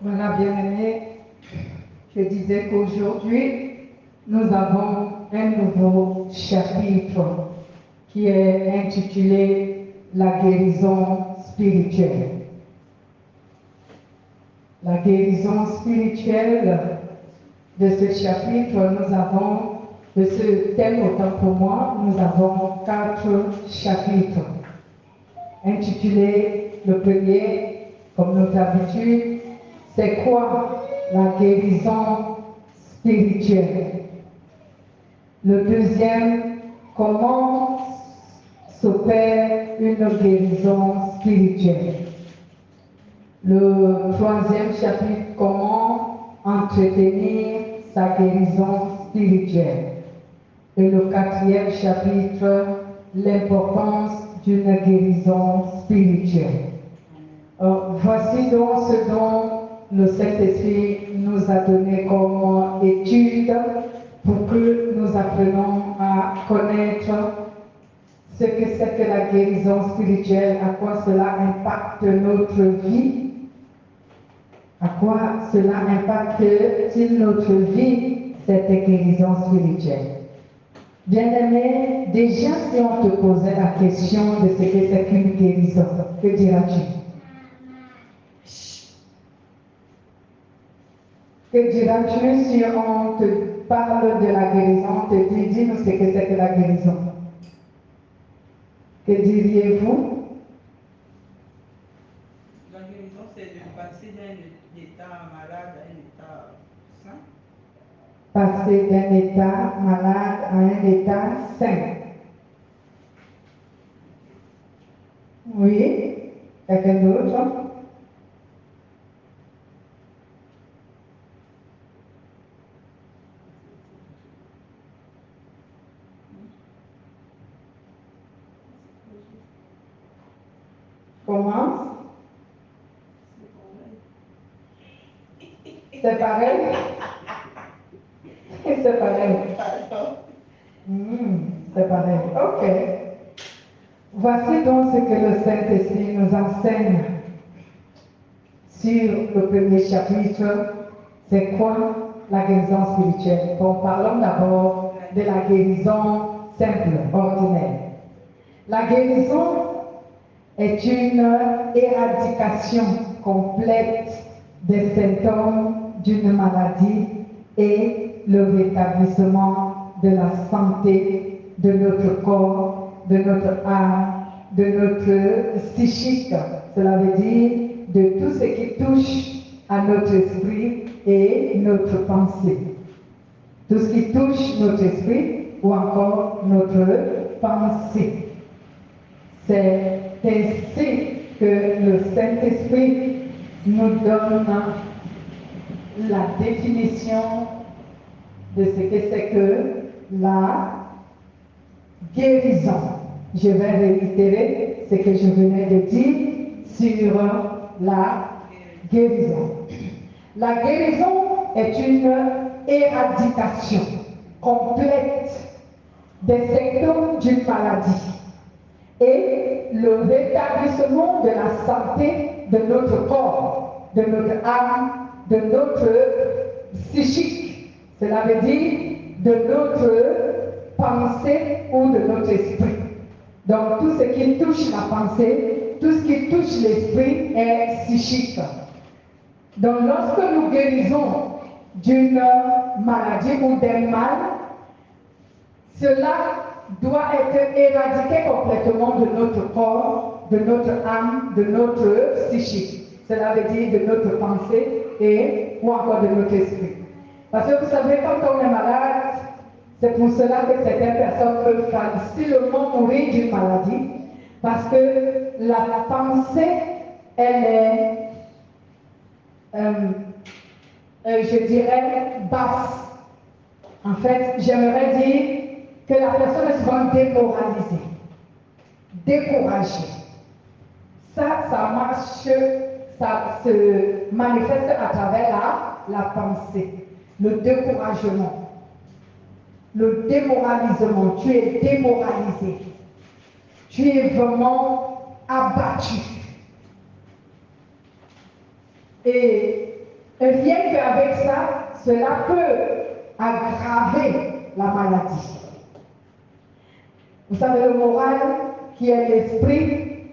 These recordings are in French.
Voilà, bien-aimés, je disais qu'aujourd'hui, nous avons un nouveau chapitre qui est intitulé La guérison spirituelle. La guérison spirituelle de ce chapitre, de ce thème autant pour moi, nous avons 4 chapitres intitulés, le premier, comme notre habitude, c'est quoi la guérison spirituelle? Le deuxième, comment s'opère une guérison spirituelle? Le troisième chapitre, comment entretenir sa guérison spirituelle? Et le quatrième chapitre, l'importance d'une guérison spirituelle. Voici donc ce dont le Saint-Esprit nous a donné comme étude pour que nous apprenions à connaître ce que c'est que la guérison spirituelle, à quoi cela impacte notre vie, à quoi cela impacte-t-il notre vie, cette guérison spirituelle. Bien-aimé, déjà si on te posait la question de ce que c'est qu'une guérison, que diras-tu? Que diras-tu si on te parle de la guérison, on te dit, dis-nous ce que c'est que la guérison? Que diriez-vous? La guérison, c'est de passer d'un état malade à un état sain. Passer d'un état malade à un état sain. Oui? Quelqu'un d'autre? Comment? C'est pareil? C'est pareil. C'est pareil. Ok. Voici donc ce que le Saint-Esprit nous enseigne sur le premier chapitre. C'est quoi la guérison spirituelle? Bon, parlons d'abord de la guérison simple, ordinaire. La guérison est une éradication complète des symptômes d'une maladie et le rétablissement de la santé de notre corps, de notre âme, de notre psychique. Cela veut dire de tout ce qui touche à notre esprit et notre pensée. Tout ce qui touche notre esprit ou encore notre pensée. C'est ainsi que le Saint-Esprit nous donne la définition de ce que c'est que la guérison. Je vais réitérer ce que je venais de dire sur la guérison. La guérison est une éradication complète des symptômes d'une maladie et le rétablissement de la santé de notre corps, de notre âme, de notre psychique. Cela veut dire de notre pensée ou de notre esprit. Donc tout ce qui touche la pensée, tout ce qui touche l'esprit est psychique. Donc lorsque nous guérissons d'une maladie ou d'un mal, cela doit être éradiqué complètement de notre corps, de notre âme, de notre psychique. Cela veut dire de notre pensée et ou encore de notre esprit. Parce que vous savez, quand on est malade, c'est pour cela que certaines personnes peuvent facilement mourir d'une maladie. Parce que la pensée, elle est, je dirais, basse. En fait, j'aimerais dire que la personne est souvent démoralisée, découragée. Ça marche, ça se manifeste à travers la pensée, le découragement, le démoralisement. Tu es démoralisé, tu es vraiment abattu. Et rien qu'avec ça, cela peut aggraver la maladie. Vous savez, le moral, qui est l'esprit,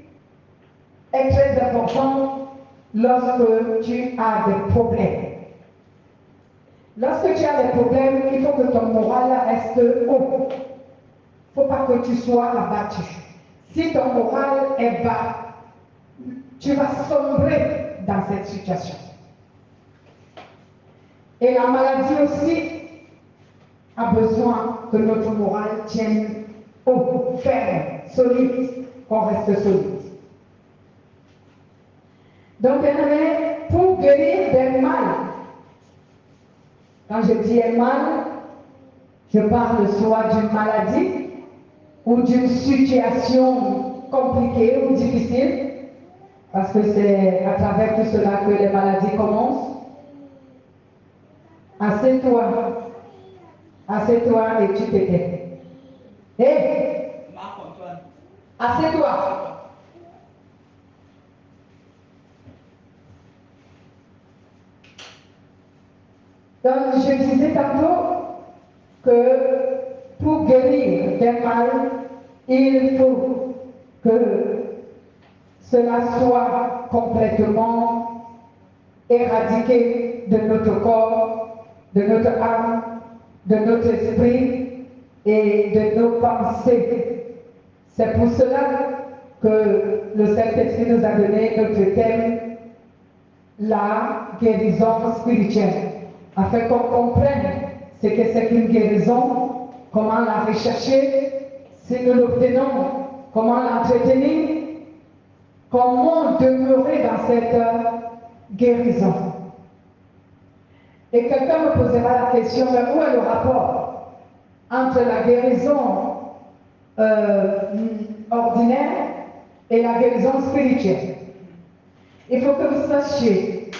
est très important lorsque tu as des problèmes. Lorsque tu as des problèmes, il faut que ton moral reste haut. Il ne faut pas que tu sois abattu. Si ton moral est bas, tu vas sombrer dans cette situation. Et la maladie aussi a besoin que notre moral tienne haut, ferme, solide, qu'on reste solide. Donc, pour guérir des mal, quand je dis un mal, je parle soit d'une maladie ou d'une situation compliquée ou difficile, parce que c'est à travers tout cela que les maladies commencent. Assieds-toi et tu t'étais. Hé! Marc-Antoine. Assieds-toi. Donc, je disais tantôt que pour guérir des mal, il faut que cela soit complètement éradiqué de notre corps, de notre âme, de notre esprit et de nos pensées. C'est pour cela que le Saint-Esprit nous a donné notre thème, la guérison spirituelle, afin qu'on comprenne ce que c'est qu'une guérison, comment la rechercher, si nous l'obtenons, comment l'entretenir, comment demeurer dans cette guérison. Et quelqu'un me posera la question, mais où est le rapport entre la guérison ordinaire et la guérison spirituelle? Il faut que vous sachiez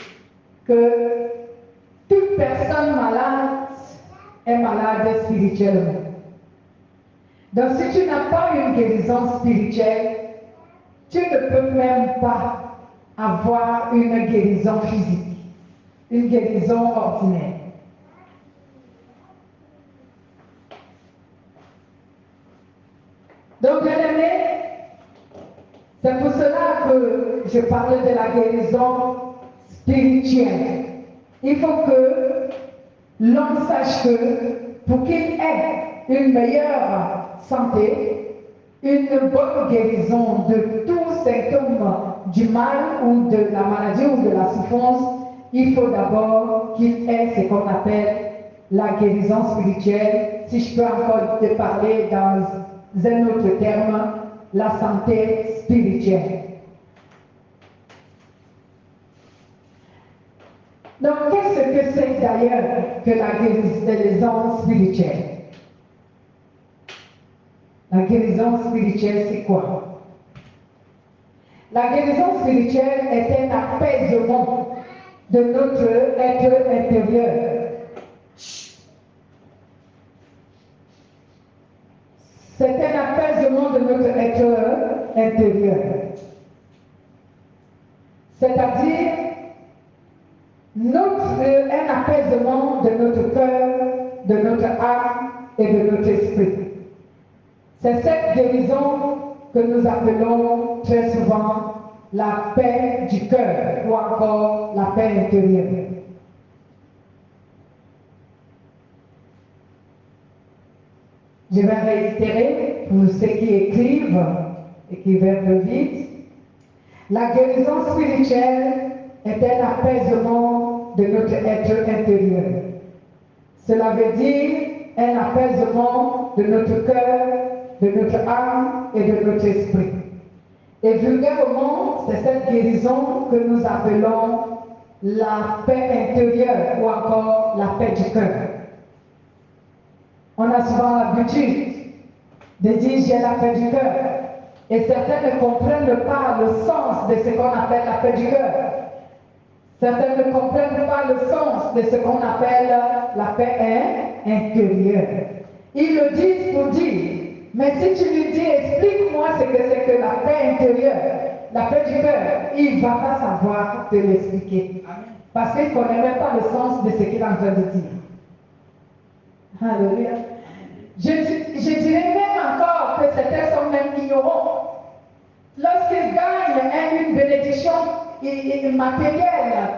que toute personne malade est malade spirituellement. Donc si tu n'as pas une guérison spirituelle, tu ne peux même pas avoir une guérison physique, une guérison ordinaire. Donc, bien aimé, c'est pour cela que je parlais de la guérison spirituelle. Il faut que l'on sache que pour qu'il ait une meilleure santé, une bonne guérison de tous symptômes du mal ou de la maladie ou de la souffrance, il faut d'abord qu'il ait ce qu'on appelle la guérison spirituelle. Si je peux encore te parler dans un autre terme, la santé spirituelle. Donc, qu'est-ce que c'est d'ailleurs que la guérison spirituelle? La guérison spirituelle, c'est quoi? La guérison spirituelle est un apaisement de notre être intérieur. C'est un apaisement de notre être intérieur. C'est-à-dire un apaisement de notre cœur, de notre âme et de notre esprit. C'est cette guérison que nous appelons très souvent la paix du cœur ou encore la paix intérieure. Je vais réitérer pour ceux qui écrivent et qui vont plus vite. La guérison spirituelle est un apaisement de notre être intérieur. Cela veut dire un apaisement de notre cœur, de notre âme et de notre esprit. Et vulgairement, c'est cette guérison que nous appelons la paix intérieure ou encore la paix du cœur. On a souvent l'habitude de dire j'ai la paix du cœur. Et certains ne comprennent pas le sens de ce qu'on appelle la paix du cœur. Certains ne comprennent pas le sens de ce qu'on appelle la paix intérieure. Ils le disent pour dire, mais si tu lui dis, explique-moi ce que c'est que la paix intérieure, la paix du cœur, il ne va pas savoir te l'expliquer. Amen. Parce qu'il ne connaît même pas le sens de ce qu'il est en train de dire. Alléluia. Je dirais même encore que certains sont même ignorants. Lorsqu'ils gagnent une bénédiction matérielle,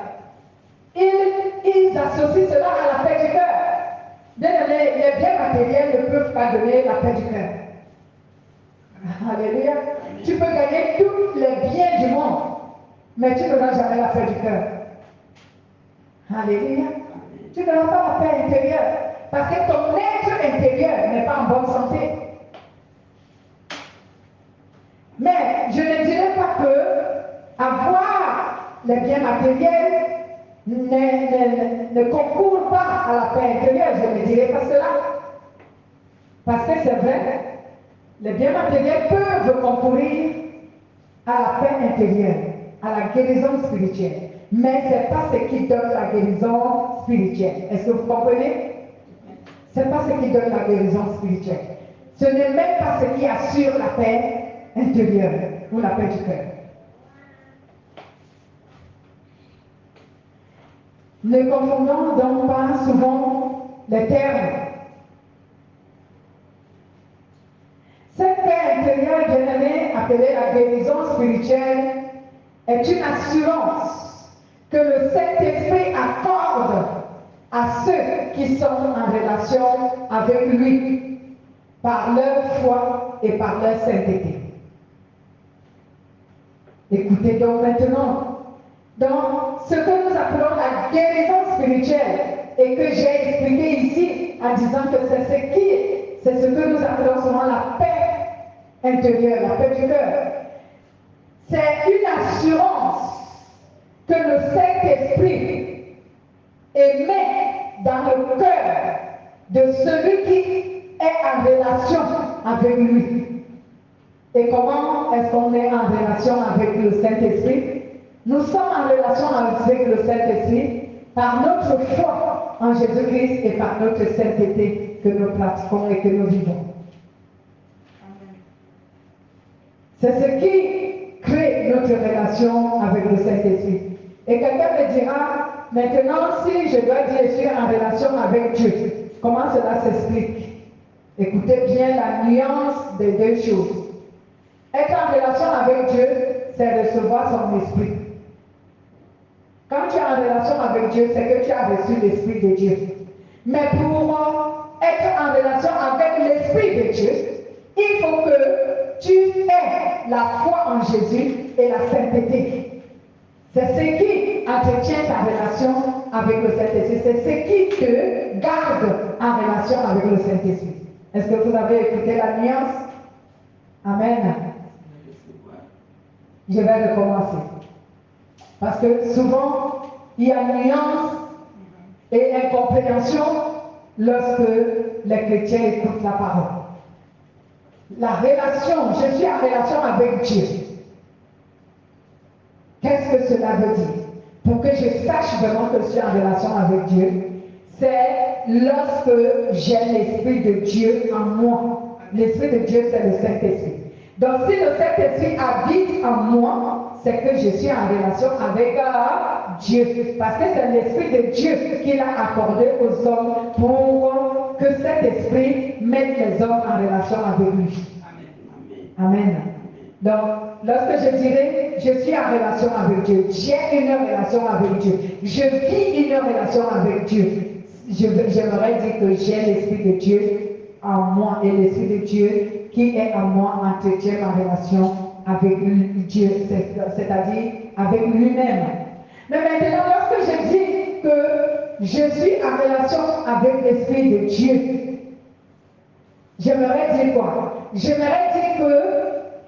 ils associent cela à la paix du cœur. Bien, les biens matériels ne peuvent pas donner la paix du cœur. Alléluia. Tu peux gagner tous les biens du monde, mais tu n'auras jamais la paix du cœur. Alléluia. Tu n'auras pas la paix intérieure, parce que ton être intérieur n'est pas en bonne santé. Mais je ne dirais pas que avoir les biens matériels ne concourt pas à la paix intérieure. Je ne dirais pas cela. Parce que c'est vrai, les biens matériels peuvent concourir à la paix intérieure, à la guérison spirituelle. Mais ce n'est pas ce qui donne la guérison spirituelle. Est-ce que vous comprenez? Ce n'est pas ce qui donne la guérison spirituelle. Ce n'est même pas ce qui assure la paix intérieure ou la paix du cœur. Ne confondons donc pas souvent les termes. Cette paix intérieure, bien-aimée, appelée la guérison spirituelle, est une assurance que le Saint-Esprit accorde à ceux qui sont en relation avec lui par leur foi et par leur sainteté. Écoutez donc maintenant, dans ce que nous appelons la guérison spirituelle et que j'ai expliqué ici en disant que c'est ce que nous appelons souvent la paix intérieure, la paix du cœur. C'est une assurance que le Saint-Esprit émet dans le cœur de celui qui est en relation avec lui. Et comment est-ce qu'on est en relation avec le Saint-Esprit? Nous sommes en relation avec le Saint-Esprit par notre foi en Jésus-Christ et par notre sainteté que nous pratiquons et que nous vivons. C'est ce qui crée notre relation avec le Saint-Esprit. Et quelqu'un me dira, maintenant si je dois dire je suis en relation avec Dieu, comment cela s'explique? Écoutez bien la nuance des deux choses. Être en relation avec Dieu, c'est recevoir son esprit. Quand tu es en relation avec Dieu, c'est que tu as reçu l'esprit de Dieu. Mais pour être en relation avec l'esprit de Dieu, il faut que tu aies la foi en Jésus et la sainteté. C'est ce qui entretient ta relation avec le Saint-Esprit. C'est ce qui te garde en relation avec le Saint-Esprit. Est-ce que vous avez écouté la nuance? Amen. Je vais recommencer. Parce que souvent, il y a nuance et incompréhension lorsque les chrétiens écoutent la parole. La relation, je suis en relation avec Dieu. Qu'est-ce que cela veut dire? Pour que je sache vraiment que je suis en relation avec Dieu, c'est lorsque j'ai l'Esprit de Dieu en moi. L'Esprit de Dieu, c'est le Saint-Esprit. Donc si le Saint-Esprit habite en moi, c'est que je suis en relation avec Dieu. Parce que c'est l'Esprit de Dieu qu'il a accordé aux hommes pour que cet Esprit mette les hommes en relation avec lui. Amen. Donc, lorsque je dirais, je suis en relation avec Dieu, j'ai une relation avec Dieu, je vis une relation avec Dieu, j'aimerais dire que j'ai l'Esprit de Dieu en moi et l'Esprit de Dieu qui est en moi entretient ma relation avec Dieu, c'est-à-dire avec lui-même. Mais maintenant, lorsque je dis que je suis en relation avec l'Esprit de Dieu, j'aimerais dire quoi? J'aimerais dire que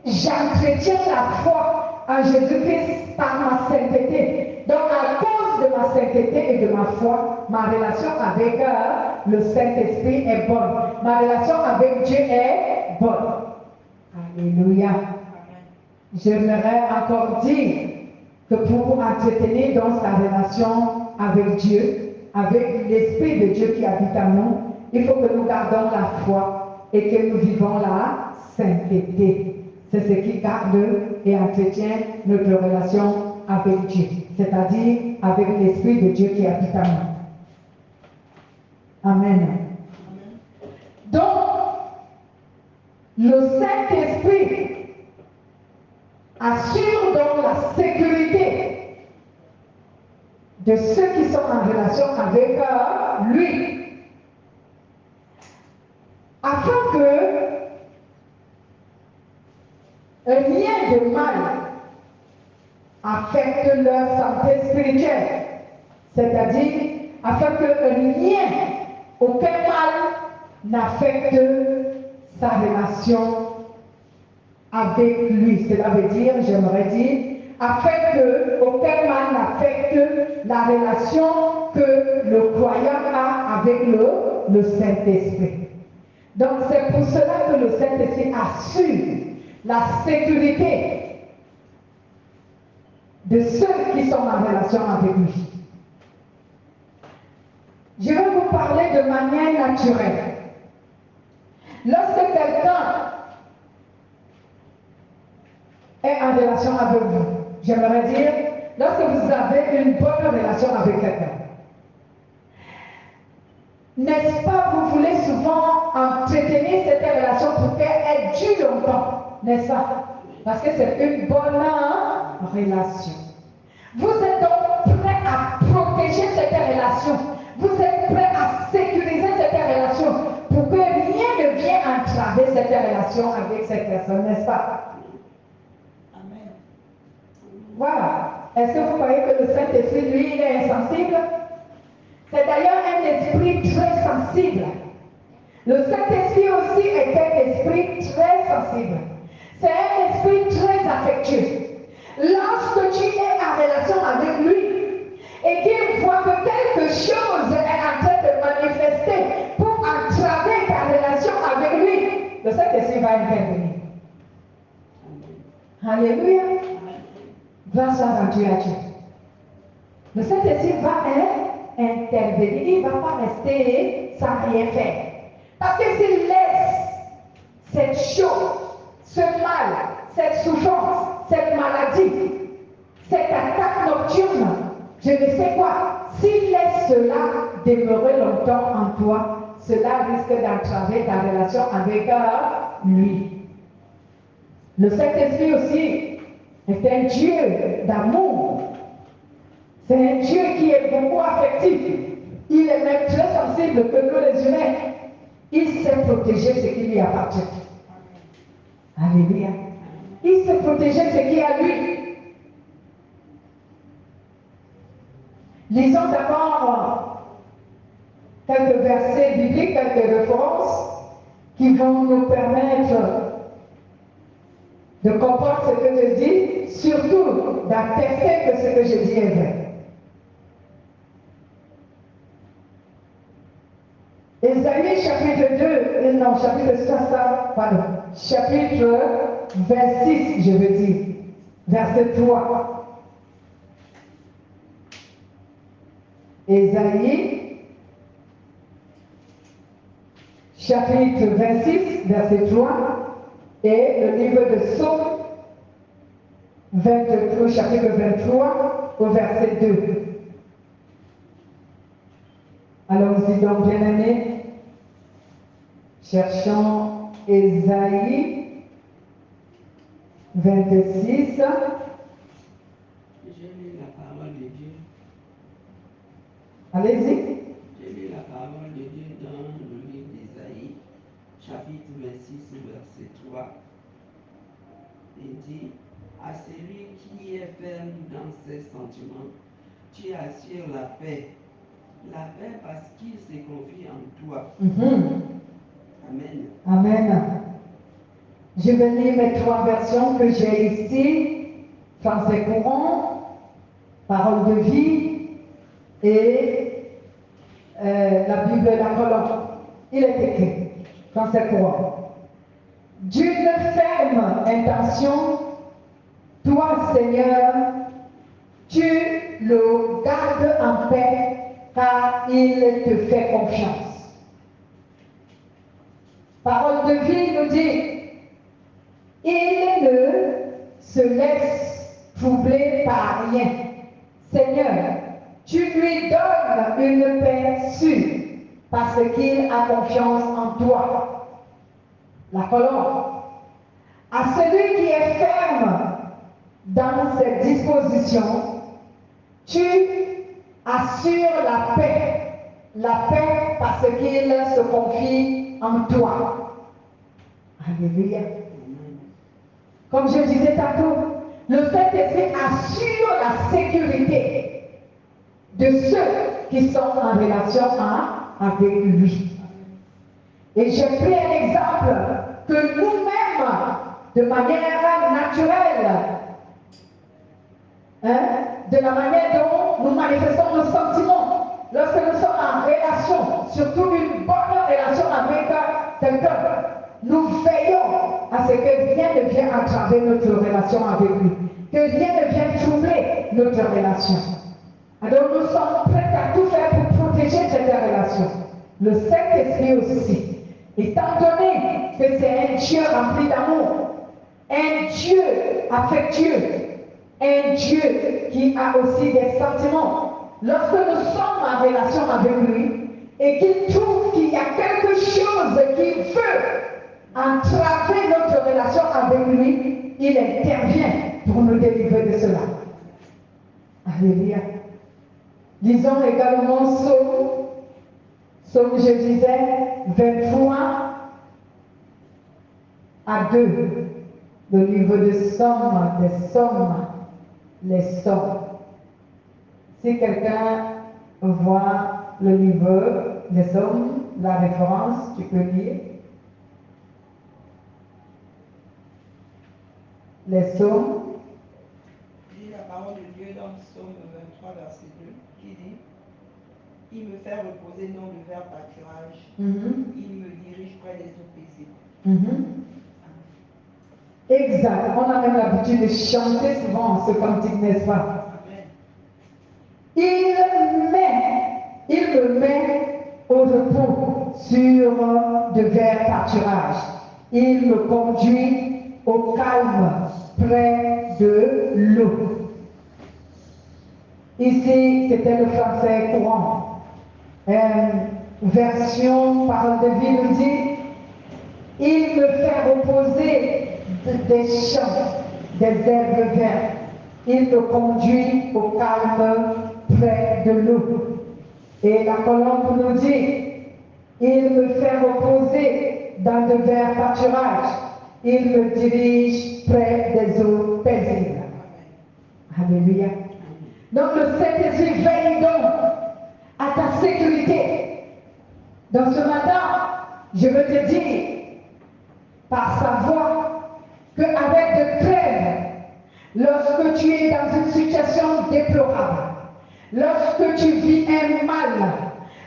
j'entretiens la foi en Jésus-Christ par ma sainteté. Donc, à cause de ma sainteté et de ma foi, ma relation avec le Saint-Esprit est bonne. Ma relation avec Dieu est bonne. Alléluia. J'aimerais encore dire que pour entretenir donc sa relation avec Dieu, avec l'Esprit de Dieu qui habite en nous, il faut que nous gardons la foi et que nous vivons la sainteté. c'est ce qui garde et entretient notre relation avec Dieu, c'est-à-dire avec l'Esprit de Dieu qui habite en nous. Amen. Donc, le Saint-Esprit assure donc la sécurité de ceux qui sont en relation avec lui, afin que un lien de mal affecte leur santé spirituelle, c'est-à-dire afin qu'un lien, aucun mal n'affecte sa relation avec lui. Cela veut dire, j'aimerais dire, afin qu'aucun mal n'affecte la relation que le croyant a avec le Saint-Esprit. Donc c'est pour cela que le Saint-Esprit assure la sécurité de ceux qui sont en relation avec lui. Je vais vous parler de manière naturelle. Lorsque quelqu'un est en relation avec vous, j'aimerais dire, lorsque vous avez une bonne relation avec quelqu'un, n'est-ce pas, vous voulez souvent entretenir cette relation pour qu'elle dure longtemps, n'est-ce pas? Parce que c'est une bonne relation. Vous êtes donc prêt à protéger cette relation. Vous êtes prêt à sécuriser cette relation pour que rien ne vienne entraver cette relation avec cette personne, n'est-ce pas? Amen. Voilà. Est-ce que vous croyez que le Saint-Esprit, lui, il est insensible? C'est d'ailleurs un esprit très sensible. Le Saint-Esprit aussi est un esprit très sensible. C'est un esprit très affectueux. Lorsque tu es en relation avec lui et qu'il voit que quelque chose est en train de manifester pour entraver ta relation avec lui, le Saint-Esprit va intervenir. Alléluia. Grâce à Dieu. Le Saint-Esprit va intervenir. Il ne va pas rester sans rien faire. Parce que s'il laisse cette chose, ce mal, cette souffrance, cette maladie, cette attaque nocturne, je ne sais quoi, s'il laisse cela demeurer longtemps en toi, cela risque d'entraver ta relation avec lui. Le Saint-Esprit aussi est un Dieu d'amour. C'est un Dieu qui est beaucoup affectif. Il est même très sensible que nous les humains. Il sait protéger ce qui lui appartient. Alléluia. Il sait protéger ce qui est à lui. Lisons d'abord quelques versets bibliques, quelques références qui vont nous permettre de comprendre ce que je dis, surtout d'attester que ce que je dis est vrai. Ésaïe chapitre 2, non, chapitre 500, pardon, chapitre 26, je veux dire, verset 3. Ésaïe, chapitre 26, verset 3, et le livre de Psaume 23, chapitre 23, au verset 2. Allons-y donc, bien-aimés. Cherchons Ésaïe 26. J'ai lu la parole de Dieu. Allez-y. J'ai lu la parole de Dieu dans le livre d'Ésaïe, chapitre 26, verset 3. Il dit, à celui qui est ferme dans ses sentiments, tu assures la paix. La paix parce qu'il se confie en toi. Amen. Amen. Je vais lire mes trois versions que j'ai ici. Français courant, Parole de vie et la Bible de la colonne. Il est écrit, Français courant. D'une ferme intention, toi Seigneur, tu le gardes en paix car il te fait confiance. Parole de vie nous dit, Il ne se laisse troubler par rien. Seigneur, tu lui donnes une paix sûre parce qu'il a confiance en toi. La colonne. À celui qui est ferme dans ses dispositions, tu assures la paix parce qu'il se confie en toi. Alléluia. Comme je disais tantôt, le Saint-Esprit assure la sécurité de ceux qui sont en relation avec lui. Et j'ai pris un exemple que nous-mêmes, de manière naturelle, de la manière dont nous manifestons nos sentiments, lorsque nous sommes en relation, surtout une bonne relation avec quelqu'un, nous veillons à ce que rien ne vienne entraver notre relation avec lui, que rien ne vienne troubler notre relation. Alors nous sommes prêts à tout faire pour protéger cette relation. Le Saint-Esprit aussi, étant donné que c'est un Dieu rempli d'amour, un Dieu affectueux, un Dieu qui a aussi des sentiments. Lorsque nous sommes en relation avec lui et qu'il trouve qu'il y a quelque chose qui veut entraver notre relation avec lui, il intervient pour nous délivrer de cela. Alléluia. Lisons également Psaume, je disais, 23 à 2. Le livre de Somme, les Sommes. Si quelqu'un voit le livre des Sommes, la référence, tu peux lire. Les Sommes. Lis la parole de Dieu dans Psaume 23, verset 2, qui dit: Il me fait reposer dans le vert pâturage. Il me dirige près des eaux paisibles. Exact. On a même l'habitude de chanter souvent ce cantique, n'est-ce pas? Amen. Il me met au repos sur de verts pâturages. Il me conduit au calme près de l'eau. Ici, c'était le français courant. Version Parole de vie nous dit: il me fait reposer des champs, des herbes vertes. Il me conduit au calme près de l'eau. Et la colombe nous dit: il me fait reposer dans de verts pâturages. Il me dirige près des eaux paisibles. Alléluia. Donc le Saint-Esprit veille donc à ta sécurité. Donc ce matin, je veux te dire par sa voix qu'avec de trêve, lorsque tu es dans une situation déplorable, lorsque tu vis un mal,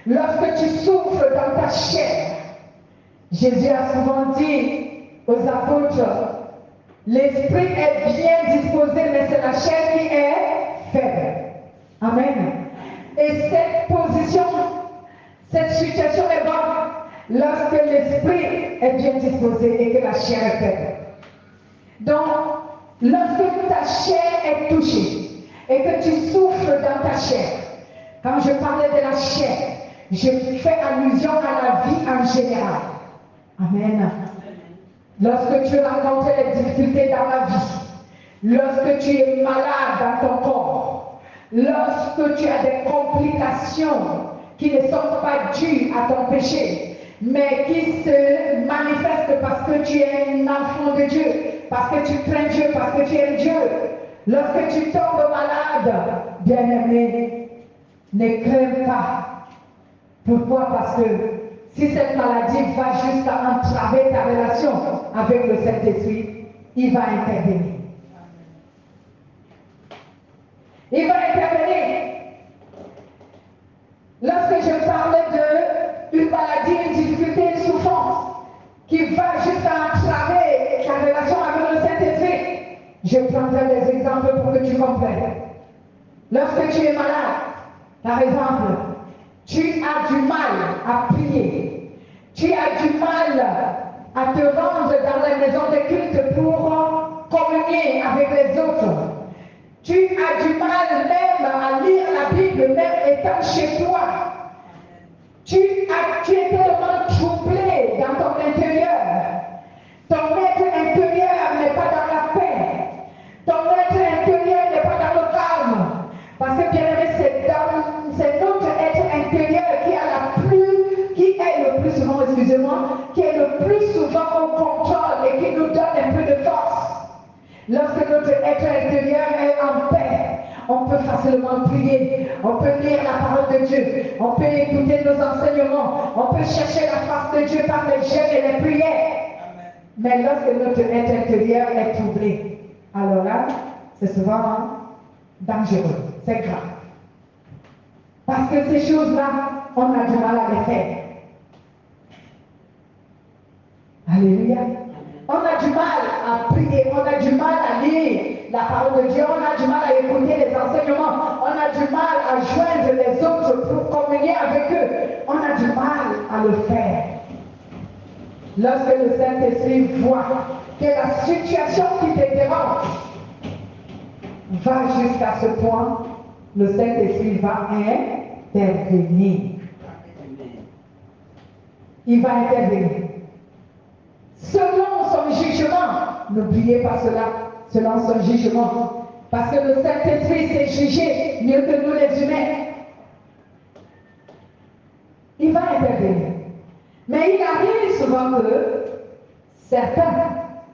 lorsque tu souffres dans ta chair, Jésus a souvent dit aux apôtres: l'esprit est bien disposé, mais c'est la chair qui est faible. Amen. Et cette position, cette situation est bonne lorsque l'esprit est bien disposé et que la chair est faible. Donc, lorsque ta chair est touchée et que tu souffres dans ta chair, quand je parlais de la chair, je fais allusion à la vie en général. Amen. Lorsque tu rencontres les difficultés dans la vie, lorsque tu es malade dans ton corps, lorsque tu as des complications qui ne sont pas dues à ton péché, mais qui se manifestent parce que tu es un enfant de Dieu, parce que tu crains Dieu, parce que tu aimes Dieu. Lorsque tu tombes malade, bien-aimé, ne crains pas. Pourquoi? Parce que si cette maladie va jusqu'à entraver ta relation avec le Saint-Esprit, il va intervenir. Il va intervenir. Lorsque je parlais d'une maladie, une difficulté, une souffrance qui va jusqu'à entraver ta relation avec le Saint-Esprit, je prendrai des exemples pour que tu comprennes. Lorsque tu es malade, par exemple, tu as du mal à prier, tu as du mal à te rendre dans la maison de culte pour communier avec les autres. Tu as du mal même à lire la Bible, même étant chez toi. Tu es tellement troublé dans ton intérieur. Ton être intérieur n'est pas dans la paix. Ton être intérieur n'est pas dans le calme. Parce que bien aimé, c'est notre être intérieur qui est le plus souvent, excusez-moi, qui est le plus souvent au contrôle et qui nous donne un peu de force. Lorsque notre être intérieur est en paix, on peut facilement prier, on peut lire la parole de Dieu, on peut écouter nos enseignements, on peut chercher la face de Dieu par les jeûnes et les prières. Amen. Mais lorsque notre être intérieur est troublé, alors là, c'est souvent dangereux, c'est grave. Parce que ces choses-là, on a du mal à les faire. Alléluia. On a du mal à prier, on a du mal à lire la parole de Dieu, on a du mal à écouter les enseignements, on a du mal à joindre les autres pour communier avec eux. On a du mal à le faire. Lorsque le Saint-Esprit voit que la situation qui te dérange va jusqu'à ce point, le Saint-Esprit va intervenir. Il va intervenir. Selon son jugement, n'oubliez pas cela, selon son jugement, parce que le Saint-Esprit sait juger mieux que nous les humains. Il va intervenir. Mais il arrive souvent que certains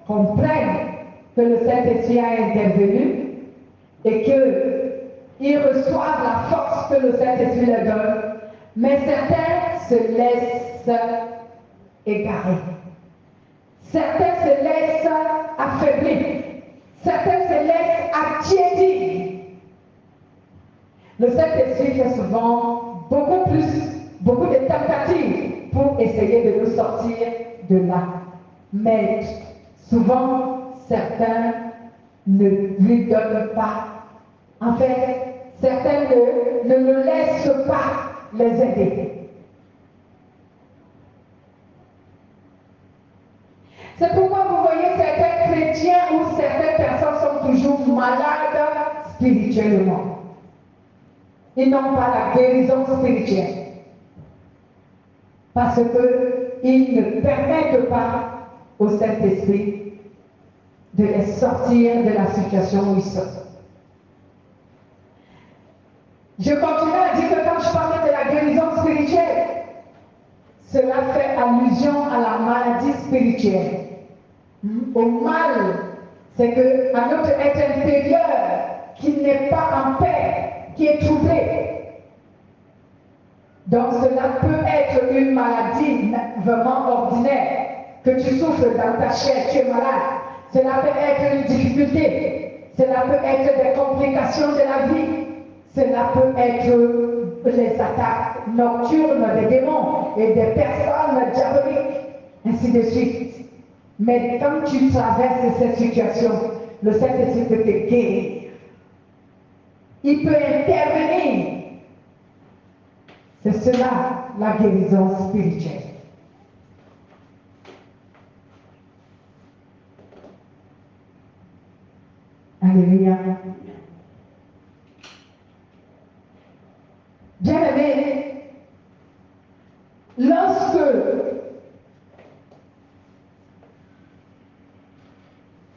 comprennent que le Saint-Esprit a intervenu et qu'ils reçoivent la force que le Saint-Esprit leur donne, mais certains se laissent égarer. Certains se laissent affaiblir. Certains se laissent attiédir. Le Saint-Esprit fait souvent beaucoup de tentatives pour essayer de nous sortir de là. Mais souvent, certains ne lui donnent pas. En fait, certains ne le laissent pas les aider. C'est pourquoi vous voyez certains chrétiens ou certaines personnes sont toujours malades spirituellement. Ils n'ont pas la guérison spirituelle. Parce qu'ils ne permettent pas au Saint-Esprit de les sortir de la situation où ils sont. Je continue à dire que quand je parlais de la guérison spirituelle, cela fait allusion à la maladie spirituelle. Au mal, c'est qu'à notre être intérieur qui n'est pas en paix, qui est troublé. Donc cela peut être une maladie vraiment ordinaire, que tu souffres dans ta chair, tu es malade. Cela peut être une difficulté, cela peut être des complications de la vie, cela peut être les attaques nocturnes des démons et des personnes diaboliques, ainsi de suite. Mais quand tu traverses cette situation, le Saint-Esprit peut te guérir. Il peut intervenir. C'est cela, la guérison spirituelle. Alléluia. Bien-aimés, lorsque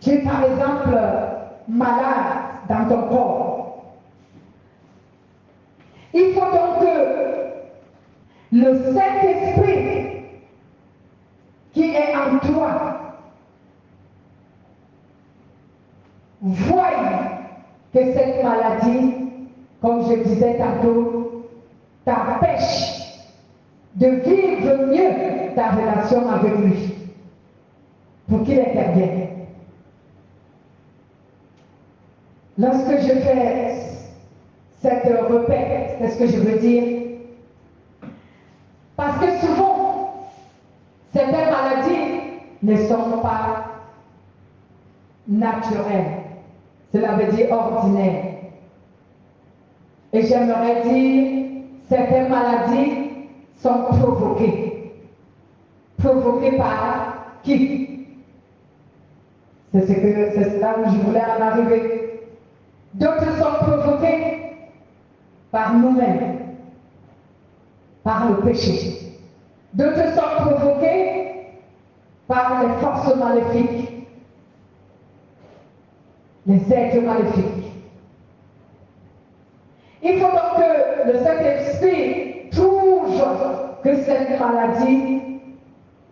tu es par exemple malade dans ton corps, il faut donc que le Saint-Esprit qui est en toi voie que cette maladie, comme je disais tantôt, t'empêche de vivre mieux ta relation avec lui, pour qu'il intervienne. Lorsque je fais cette repère, c'est ce que je veux dire. Parce que souvent, certaines maladies ne sont pas naturelles. Cela veut dire ordinaires. Et j'aimerais dire, certaines maladies sont provoquées. Provoquées par Qui? C'est là où je voulais en arriver. D'autres sont provoqués par nous-mêmes, par le péché. D'autres sont provoqués par les forces maléfiques, les êtres maléfiques. Il faut donc que le Saint-Esprit trouve que cette maladie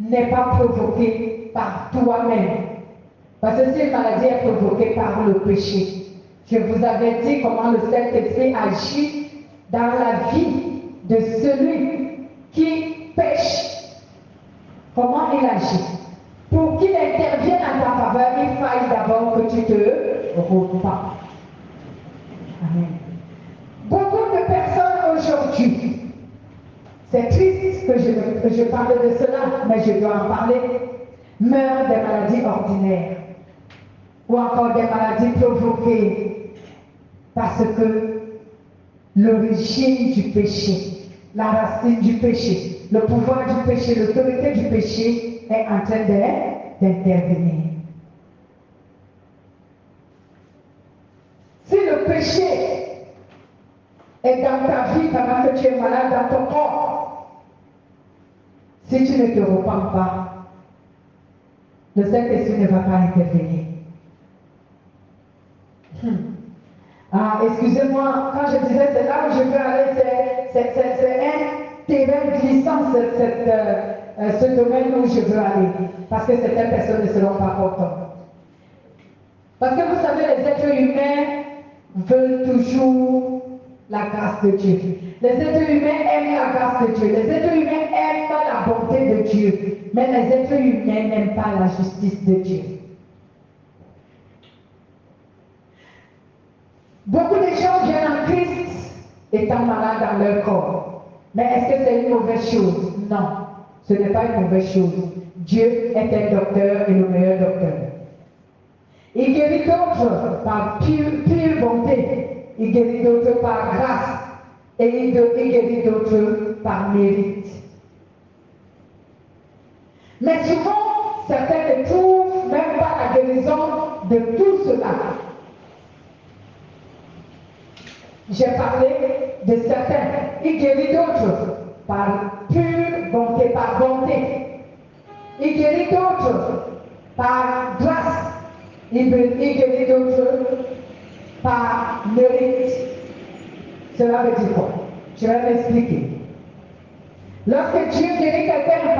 n'est pas provoquée par toi-même. Parce que cette maladie est provoquée par le péché. Je vous avais dit comment le Saint-Esprit agit dans la vie de celui qui pêche. Comment il agit? Pour qu'il intervienne en ta faveur, il faille d'abord que tu te repens. Amen. Beaucoup de personnes aujourd'hui, c'est triste que je parle de cela, mais je dois en parler, meurent des maladies ordinaires ou encore des maladies provoquées parce que l'origine du péché, la racine du péché, le pouvoir du péché, l'autorité du péché est en train d'intervenir. Si le péché est dans ta vie pendant que tu es malade dans ton corps, si tu ne te repens pas, le Saint-Esprit ne va pas intervenir. Excusez-moi, quand je disais c'est là où je veux aller, c'est un terrain glissant, ce domaine où je veux aller. Parce que certaines personnes ne seront pas contentes. Parce que vous savez, les êtres humains veulent toujours la grâce de Dieu. Les êtres humains aiment la grâce de Dieu. Les êtres humains aiment la bonté de Dieu. Mais les êtres humains n'aiment pas la justice de Dieu. Beaucoup de gens viennent en Christ étant malades dans leur corps. Mais est-ce que c'est une mauvaise chose? Non, ce n'est pas une mauvaise chose. Dieu est un docteur et le meilleur docteur. Il guérit d'autres par pure bonté. Il guérit d'autres par grâce. Et il guérit d'autres par mérite. Mais souvent, certains ne trouvent même pas la guérison de tout cela. J'ai parlé de certains. Il guérit d'autres par pure bonté, par bonté. Il guérit d'autres par grâce. Il guérit d'autres par mérite. Cela veut dire quoi? Je vais m'expliquer. Lorsque Dieu guérit quelqu'un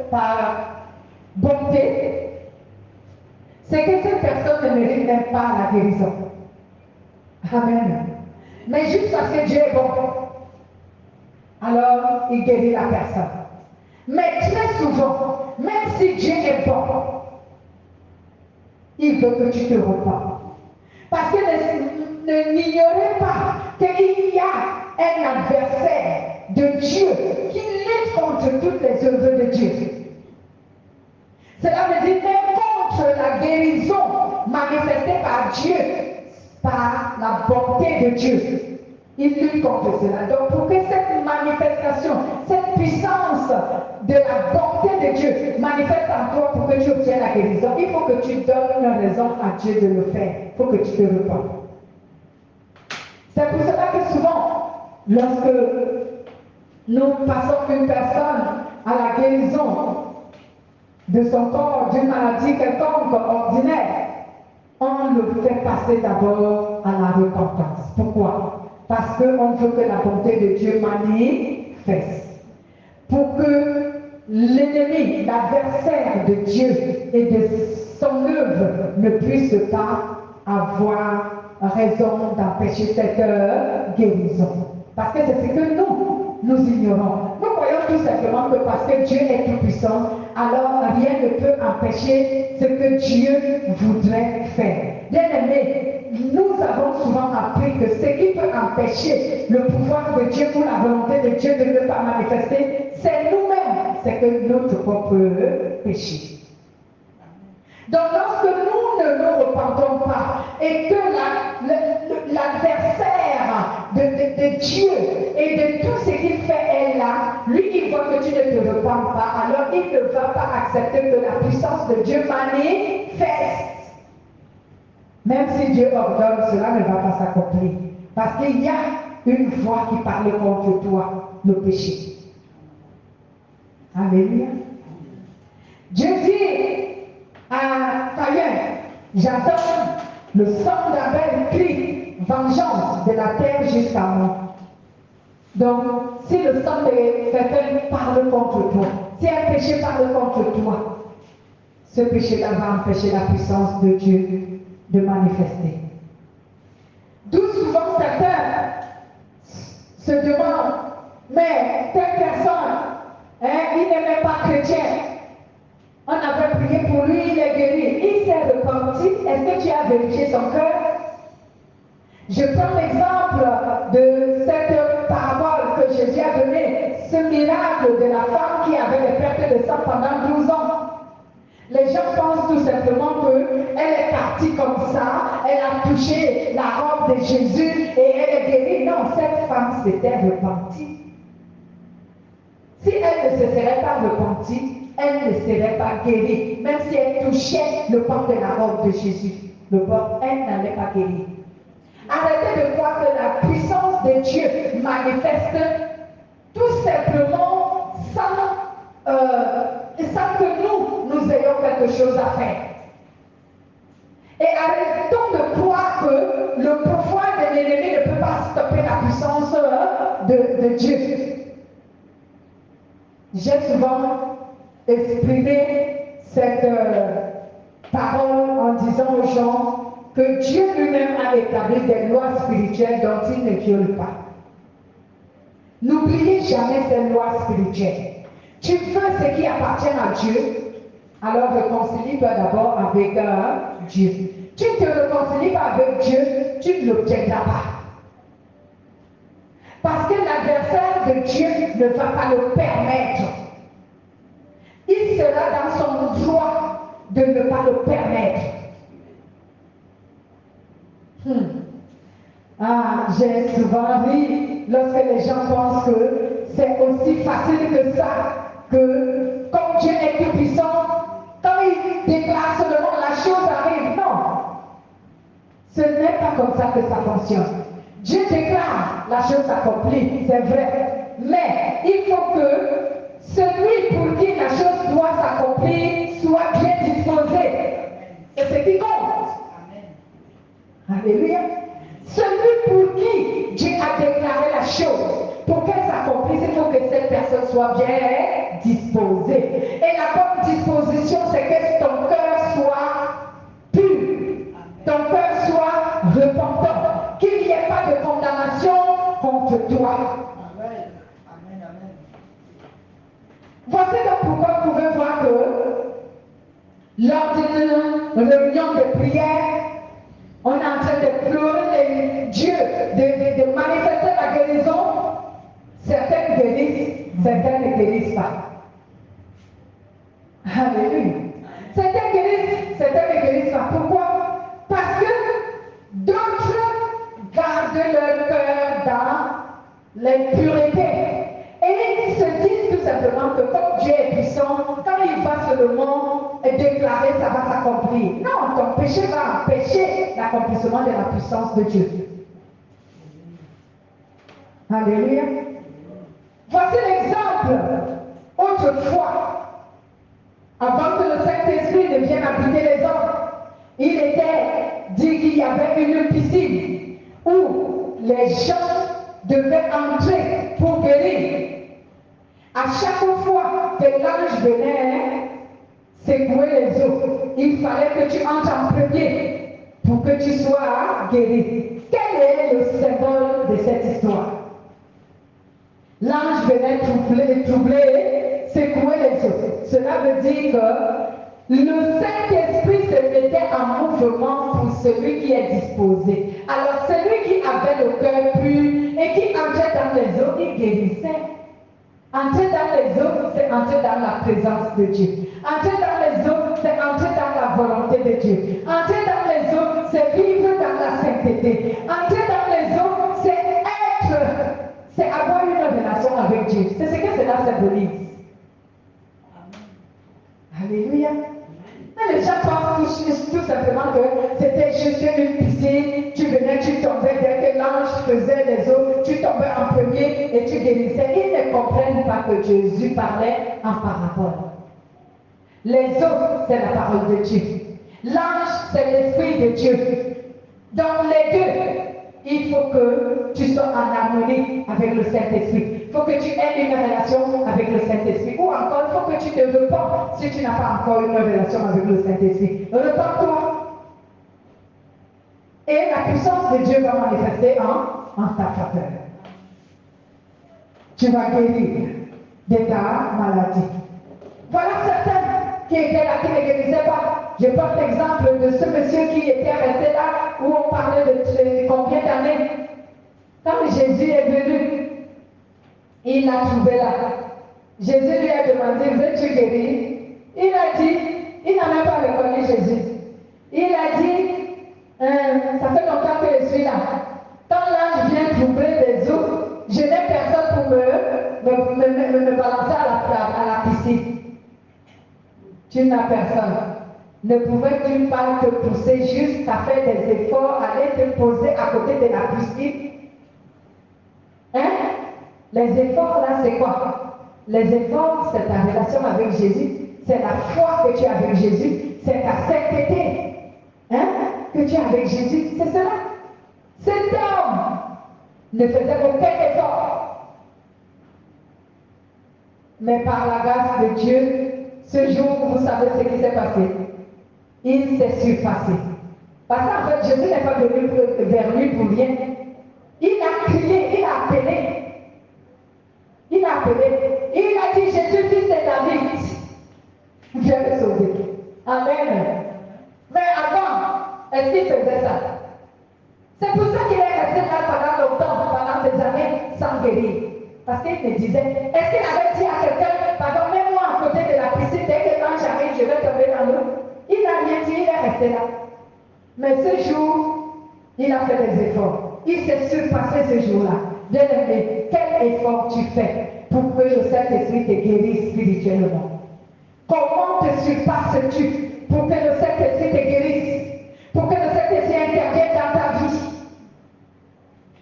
par bonté, c'est que cette personne ne mérite même pas la guérison. Amen. Mais juste parce que Dieu est bon, alors il guérit la personne. Mais très souvent, même si Dieu est bon, il veut que tu te repens. Parce que n'ignorez pas qu'il y a un adversaire de Dieu qui lutte contre toutes les œuvres de Dieu. Cela veut dire même contre la guérison manifestée par Dieu, par la bonté de Dieu. Il lutte contre cela. Donc pour que cette manifestation, cette puissance de la bonté de Dieu manifeste en toi pour que tu obtiennes la guérison, il faut que tu donnes une raison à Dieu de le faire. Il faut que tu te repens. C'est pour cela que souvent, lorsque nous passons une personne à la guérison de son corps, d'une maladie quelconque, ordinaire, on le fait passer d'abord à la repentance. Pourquoi? Parce qu'on veut que la bonté de Dieu manifeste. Pour que l'ennemi, l'adversaire de Dieu et de son œuvre ne puisse pas avoir raison d'empêcher cette guérison. Parce que c'est ce que nous ignorons. Nous croyons tout simplement que parce que Dieu est tout puissant, alors rien ne peut empêcher ce que Dieu voudrait faire. Bien-aimés, nous avons souvent appris que ce qui peut empêcher le pouvoir de Dieu ou la volonté de Dieu de ne pas manifester, c'est nous-mêmes, c'est que notre propre péché. Donc lorsque nous ne nous repentons pas et que l'adversaire de Dieu et de tout ce qu'il fait est là, lui il voit que tu ne te repens pas, alors il ne va pas accepter que la puissance de Dieu manifeste. Même si Dieu ordonne, cela ne va pas s'accomplir. Parce qu'il y a une voix qui parle contre toi, le péché. Alléluia. Dieu dit à Caïn, j'attends le sang d'Abel crie, vengeance de la terre jusqu'à moi. Donc, si le sang de quelqu'un parle contre toi, si un péché parle contre toi, ce péché-là va empêcher la puissance de Dieu de manifester. D'où souvent certains se demandent, mais telle personne, il n'est même pas chrétien. On avait prié pour lui, il est guéri. Il s'est repenti. Est-ce que tu as vérifié son cœur? Je prends l'exemple de cette parabole que Jésus a donnée, ce miracle de la femme qui avait des pertes de sang pendant 12 ans. Les gens pensent tout simplement qu'elle est partie comme ça, elle a touché la robe de Jésus et elle est guérie. Non, cette femme s'était repentie. Si elle ne se serait pas repentie, elle ne serait pas guérie. Même si elle touchait le pan de la robe de Jésus, elle n'allait pas guérir. Arrêtez de croire que la puissance de Dieu manifeste tout simplement sans que nous ayons quelque chose à faire. Et arrêtons de croire que le pouvoir de l'ennemi ne peut pas stopper la puissance de Dieu. J'ai souvent exprimé cette parole en disant aux gens que Dieu lui-même a établi des lois spirituelles dont il ne viole pas. N'oubliez jamais ces lois spirituelles. Tu veux ce qui appartient à Dieu, alors réconcilie-toi d'abord avec Dieu. Tu ne te réconcilies pas avec Dieu, tu ne l'obtiendras pas. Parce que l'adversaire de Dieu ne va pas le permettre. Il sera dans son droit de ne pas le permettre. J'ai souvent ri lorsque les gens pensent que c'est aussi facile que ça, que comme Dieu est tout puissant, quand il déclare seulement la chose arrive. Non, ce n'est pas comme ça que ça fonctionne. Dieu déclare, la chose s'accomplit, c'est vrai. Mais il faut que celui pour qui la chose doit s'accomplir soit bien disposé. C'est ce qui compte. Amen. Alléluia. Celui pour qui Dieu a déclaré la chose, pour qu'elle s'accomplisse, il faut que cette personne soit bien disposée. Et la bonne disposition, c'est que ton cœur soit pur, ton cœur soit repentant, qu'il n'y ait pas de condamnation contre toi. Amen. Amen. Amen. Voici donc pourquoi vous pouvez voir que lors d'une réunion de prière, on est en train de pleurer Dieu, de manifester la guérison. Certaines guérissent, certaines ne guérissent pas. Alléluia. Certaines guérissent, certaines ne guérissent pas. Pourquoi? Parce que d'autres gardent leur cœur dans l'impureté. Et ils se disent tout simplement que comme Dieu est puissant, quand il va seulement déclarer, ça va s'accomplir. Non, ton péché va empêcher l'accomplissement de la puissance de Dieu. Alléluia. Voici l'exemple. Autrefois, avant que le Saint-Esprit ne vienne habiter les hommes, il était dit qu'il y avait une piscine où les gens devaient entrer pour guérir. À chaque fois que l'ange venait secouer les eaux, il fallait que tu entres en premier pour que tu sois guéri. Quel est le symbole de cette histoire? L'ange venait troubler, secouer les eaux. Cela veut dire que le Saint-Esprit se mettait en mouvement pour celui qui est disposé. Alors celui qui avait le cœur pur et qui entrait dans les eaux, il guérissait. Entrer dans les eaux, c'est entrer dans la présence de Dieu. Entrer dans les eaux, c'est entrer dans la volonté volonté de Dieu. Entrer dans les eaux, c'est vivre dans la sainteté. Entrer dans les eaux, c'est avoir une relation avec Dieu. C'est ce que cela symbolise. Alléluia. Mais les gens pensent tout simplement que c'était juste une piscine, tu venais, tu tombais, dès que l'ange faisait les eaux, tu tombais en premier et tu guérissais. Ils ne comprennent pas que Jésus parlait en parabole. Les eaux, c'est la parole de Dieu. L'ange, c'est l'Esprit de Dieu. Dans les deux, il faut que tu sois en harmonie avec le Saint-Esprit. Il faut que tu aies une relation avec le Saint-Esprit. Ou encore, il faut que tu te repentes si tu n'as pas encore une relation avec le Saint-Esprit. Repends-toi. Et la puissance de Dieu va manifester en ta faveur. Tu vas guérir de ta maladie. Voilà certains qui étaient là, qui ne guérissaient pas. Je porte l'exemple de ce monsieur qui était resté là, où on parlait de combien d'années. Quand Jésus est venu, il l'a trouvé là. Jésus lui a demandé, veux-tu guérir? Il a dit, il n'a même pas reconnu Jésus. Il a dit, ça fait longtemps que je suis là. Quand l'ange vient troubler les eaux, je n'ai personne pour me balancer à la piscine. Tu n'as personne. Ne pouvais-tu pas te pousser juste à faire des efforts, aller te poser à côté de la piscine? Hein? Les efforts là, c'est quoi? Les efforts, c'est ta relation avec Jésus. C'est la foi que tu as avec Jésus. C'est ta sainteté. Hein? Que tu as avec Jésus. C'est cela. Cet homme ne faisait aucun effort. Mais par la grâce de Dieu, ce jour, vous savez ce qui s'est passé. Il s'est surpassé. Parce qu'en fait, Jésus n'est pas venu vers lui pour rien. Il a crié, il a appelé. Il a appelé. Il a dit, Jésus, fils de David, viens me sauver. Amen. Mais avant, est-ce qu'il faisait ça? C'est pour ça qu'il est resté là pendant longtemps, pendant des années, sans guérir. Parce qu'il me disait, est-ce qu'il avait dit à quelqu'un, pardon, mets-moi à côté de la piscine, dès que l'ange arrive, je vais tomber dans l'eau. Il n'a rien dit, il est resté là. Mais ce jour, il a fait des efforts. Il s'est surpassé ce jour-là. Bien-aimé, quel effort tu fais pour que le Saint-Esprit te guérisse spirituellement? Comment te surpasses-tu pour que le Saint-Esprit te guérisse? Pour que le Saint-Esprit intervienne dans ta vie?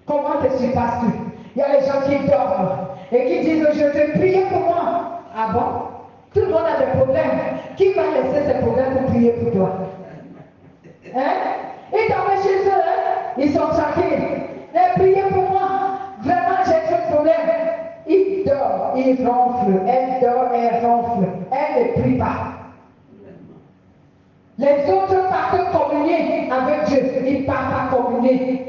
Comment te surpasses-tu? Il y a les gens qui dorment et qui disent, je vais prier pour moi. Ah bon? Tout le monde a des problèmes. Qui va laisser ces problèmes pour prier pour toi? Hein? Ils dorment chez eux, hein? Ils sont tranquilles. Mais priez pour moi. Vraiment, j'ai trop de problèmes. Il dort, il ronfle. Elle dort, elle ronfle. Elle ne prie pas. Les autres partent communier avec Dieu. Ils ne partent pas communier.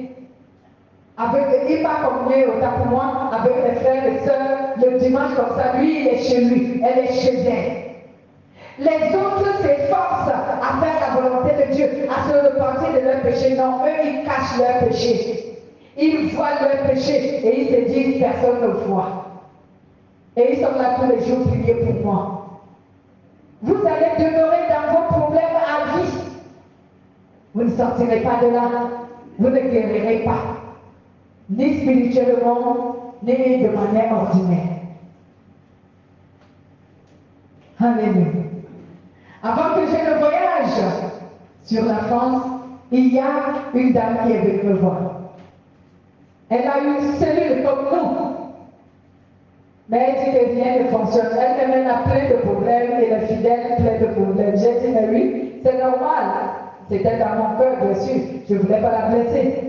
Il va communier autant pour moi avec les frères et sœurs le dimanche comme ça. Lui, il est chez lui, elle est chez elle. Les autres s'efforcent à faire la volonté de Dieu, à se repentir de leurs péchés. Non, eux, ils cachent leurs péchés. Ils voient leurs péchés et ils se disent, personne ne voit. Et ils sont là tous les jours, prier pour moi. Vous allez demeurer dans vos problèmes à vie. Vous ne sortirez pas de là. Vous ne guérirez pas. Ni spirituellement, ni de manière ordinaire. Alléluia. Avant que je ne voyage sur la France, il y a une dame qui est venue me voir. Elle a une cellule comme nous. Mais elle dit que rien ne fonctionne. Elle-même a plein de problèmes et les fidèles plein de problèmes. J'ai dit, mais oui, c'est normal. C'était dans mon cœur, bien sûr. Je ne voulais pas la blesser.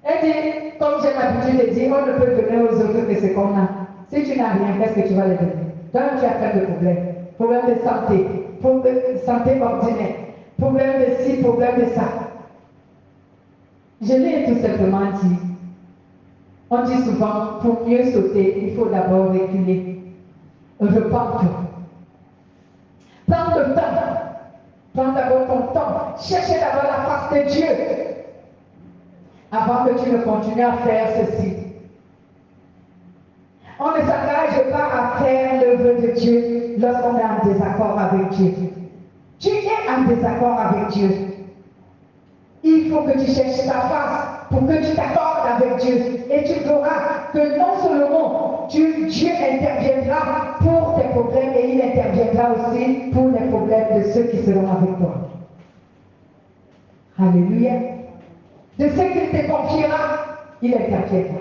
Elle dit, comme j'ai l'habitude de dire, on ne peut donner aux autres que ce qu'on a. Si tu n'as rien, qu'est-ce que tu vas les donner? Toi, tu as plein de problèmes. Problème de santé, problème de santé ordinaire, problème de ci, problème de ça. Je lui ai tout simplement dit, on dit souvent, pour mieux sauter, il faut d'abord reculer. Repends-toi. Prends le temps. Prends d'abord ton temps. Cherchez d'abord la face de Dieu. Avant que tu ne continues à faire ceci. On ne s'engage pas à faire l'œuvre de Dieu lorsqu'on est en désaccord avec Dieu. Tu es en désaccord avec Dieu. Il faut que tu cherches ta face pour que tu t'accordes avec Dieu. Et tu verras que non seulement Dieu interviendra pour tes problèmes, et il interviendra aussi pour les problèmes de ceux qui seront avec toi. Alléluia. De ce qu'il te confiera, il interviendra.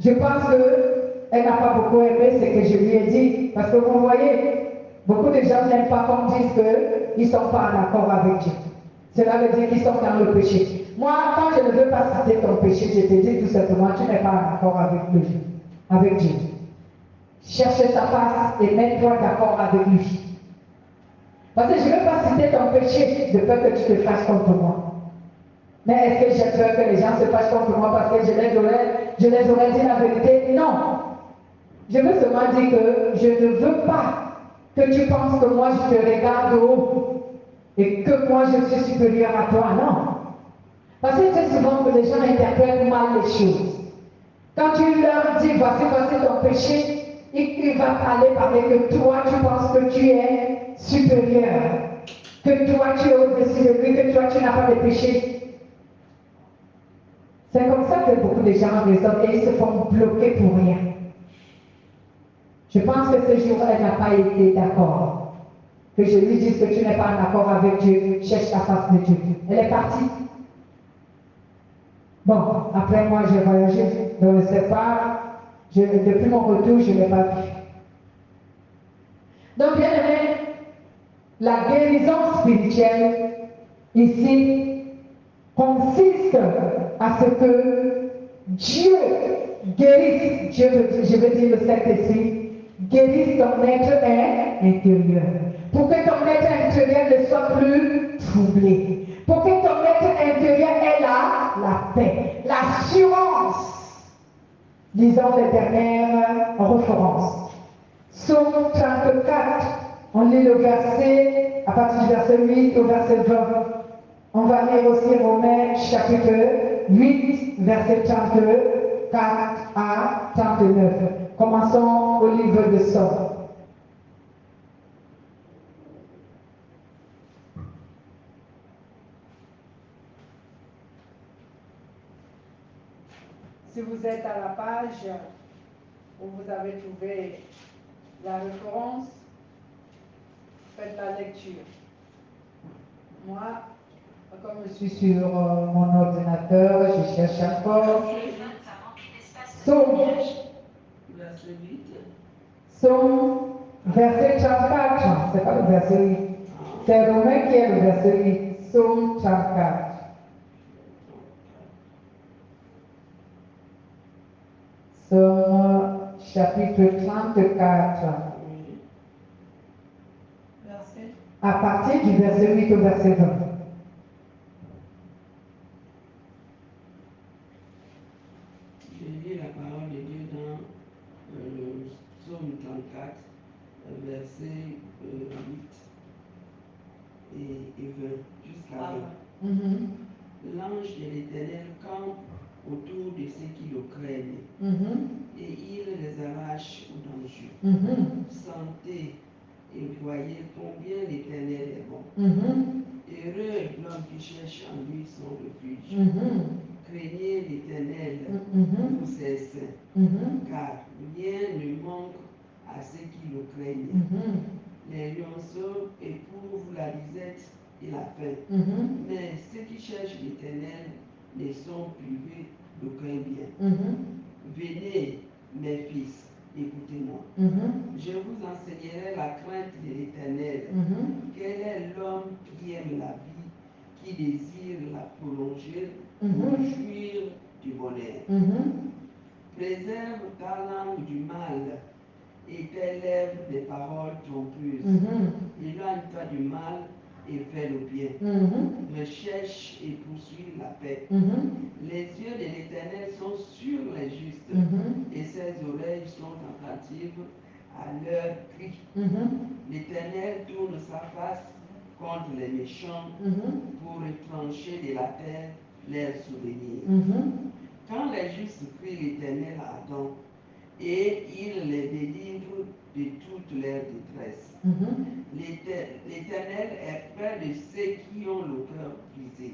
Je pense qu'elle n'a pas beaucoup aimé ce que je lui ai dit, parce que vous voyez, beaucoup de gens n'aiment pas qu'on dise qu'ils ne sont pas en accord avec Dieu. Cela veut dire qu'ils sont dans le péché. Moi, quand je ne veux pas citer ton péché, je te dis tout simplement, tu n'es pas en accord avec Dieu. Cherche sa face et mets-toi d'accord avec lui. Parce que je ne veux pas citer ton péché de peur que tu te fasses contre moi. Mais est-ce que j'ai peur que les gens se fassent contre moi parce que je les aurais dit la vérité? Non. Je veux seulement dire que je ne veux pas que tu penses que moi je te regarde de haut et que moi je suis supérieur à toi. Non. Parce que c'est souvent que les gens interprètent mal les choses. Quand tu leur dis voici ton péché, il va parler que toi tu penses que tu es supérieur, que toi tu es au-dessus de lui, que toi tu n'as pas de péché. C'est comme ça que beaucoup de gens raisonnent et ils se font bloquer pour rien. Je pense que ce jour, elle n'a pas été d'accord. Que je lui dise que tu n'es pas en accord avec Dieu, cherche la face de Dieu. Elle est partie. Bon, après moi, j'ai voyagé. Donc, je ne sais pas. Depuis mon retour, je ne l'ai pas vu. Donc, bien aimé, la guérison spirituelle, ici, consiste à ce que Dieu guérisse, je veux dire le Saint-Esprit, guérisse ton être intérieur. Pour que ton être intérieur ne soit plus troublé. Pour que ton être intérieur ait la paix, l'assurance. Disons les dernières références. Psaume 34, on lit le verset, à partir du verset 8 au verset 20. On va lire aussi Romains chapitre 8, verset 34 à 39. Commençons au livre de Psaume. Si vous êtes à la page où vous avez trouvé la référence, faites la lecture. Moi, comme je suis sur mon ordinateur, je cherche encore. Psaume. Psaume, verset 34. C'est pas le verset 8. C'est Romain qui est le verset 8. Psaume 34. Psaume chapitre 34. À partir du verset 8 au verset 20. Je lis la parole de Dieu dans le psaume 34, verset 8 et 20, jusqu'à 20. L'ange de l'Éternel campe autour de ceux qui le craignent, et il les arrache au danger. Sentez et voyez combien l'Éternel est bon. Heureux l'homme qui cherche en lui son refuge. Craignez l'Éternel, vous ses saints, car rien ne manque à ceux qui le craignent. Les lionceaux éprouvent la disette et la faim, mais ceux qui cherchent l'Éternel ne sont privés d'aucun bien. Venez, mes fils, écoutez-moi. Je vous enseignerai la crainte de l'Éternel. Quel est l'homme qui aime la vie, qui désire la prolonger pour jouir du bonheur? Préserve ta langue du mal et tes lèvres des paroles trompeuses. Éloigne-toi du mal et fais le bien. Recherche et poursuis la paix. Les yeux de l'Éternel sont sur les justes et ses oreilles sont attentives à leurs cris. L'Éternel tourne sa face contre les méchants pour retrancher de la terre leurs souvenirs. Quand les justes crient, l'Éternel attend et il les délivre de toutes leurs détresses. L'Éternel est près de ceux qui ont le cœur brisé,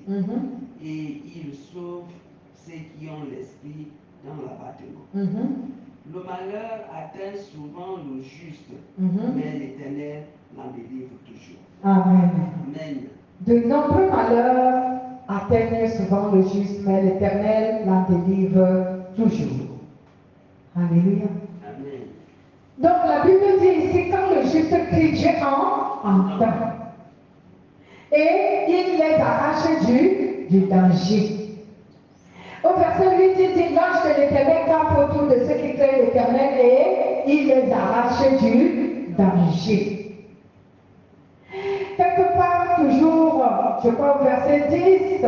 et il sauve ceux qui ont l'esprit dans l'abattement. Le malheur atteint souvent le juste, mais l'Éternel l'en délivre toujours. Amen. Amen. De nombreux malheurs atteignent souvent le juste, mais l'Éternel l'en délivre toujours. Alléluia. Amen. Donc la Bible dit ici, quand le juste crie, Dieu entend. Et il les arrache du danger. Au verset 8, il dit, l'ange de l'Éternel campe autour de ceux qui craignent l'Éternel et il les arrache du danger. Quelque part, toujours, je crois au verset 10,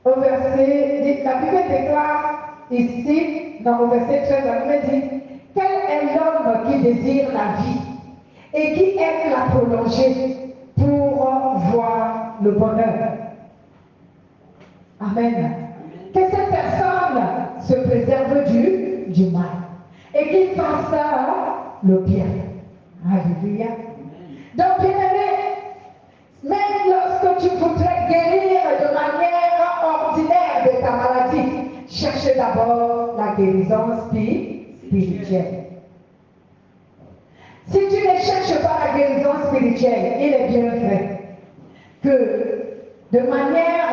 au verset 10, la Bible déclare ici, au verset 13, la Bible dit, quel est l'homme qui désire la vie et qui aime la prolonger pour voir le bonheur? Amen. Que cette personne se préserve du mal et qu'il fasse le bien. Alléluia. Donc, bien aimé, même lorsque tu voudrais guérir de manière ordinaire de ta maladie, cherche d'abord la guérison spirituelle. Si tu ne cherches pas la guérison spirituelle, il est bien vrai que de manière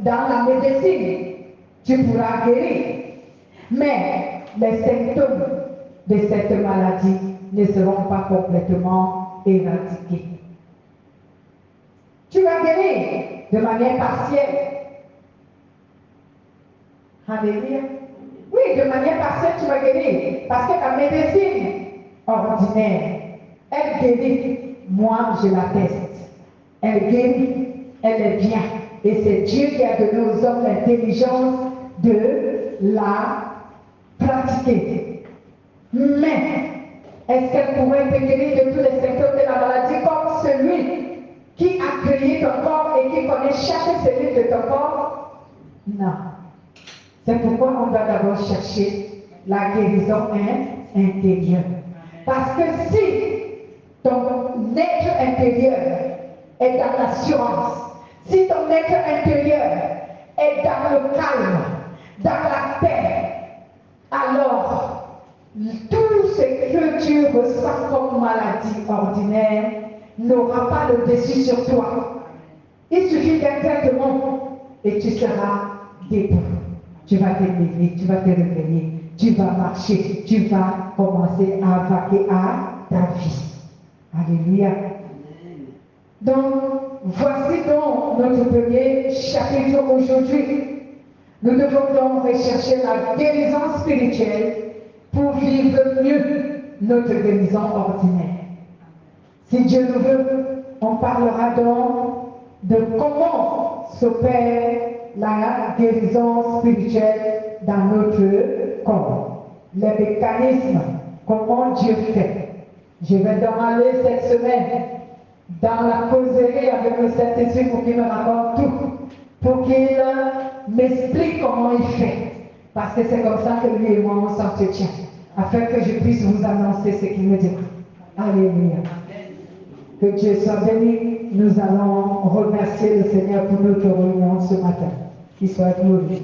dans la médecine, tu pourras guérir. Mais les symptômes de cette maladie ne seront pas complètement éradiqués. Tu vas guérir de manière partielle. Alléluia. Oui, de manière partielle, tu vas guérir. Parce que la médecine ordinaire, elle guérit. Moi, je l'atteste. Elle guérit. Elle est bien. Et c'est Dieu qui a donné aux hommes l'intelligence de la pratiquer. Mais, est-ce qu'elle pourrait te guérir de tous les symptômes de la maladie comme celui qui a créé ton corps et qui connaît chaque cellule de ton corps? Non. C'est pourquoi on doit d'abord chercher la guérison intérieure. Parce que si ton être intérieur est dans l'assurance, si ton être intérieur est dans le calme, dans la paix, alors tout ce que tu ressens comme maladie ordinaire n'aura pas le dessus sur toi. Il suffit d'un traitement et tu seras debout. Tu vas te lever, tu vas te réveiller, tu vas marcher, tu vas commencer à vaquer à ta vie. Alléluia. Donc, voici donc notre premier chapitre aujourd'hui. Nous devons donc rechercher la guérison spirituelle pour vivre mieux notre guérison ordinaire. Si Dieu le veut, on parlera donc de comment s'opère la guérison spirituelle dans notre corps. Les mécanismes, comment Dieu fait. Je vais donc aller cette semaine dans la causerie avec le Saint-Esprit pour qu'il me raconte tout, pour qu'il m'explique comment il fait. Parce que c'est comme ça que lui et moi on s'entretient, afin que je puisse vous annoncer ce qu'il me dira. Alléluia. Que Dieu soit béni. Nous allons remercier le Seigneur pour notre réunion ce matin. Qu'il soit glorifié.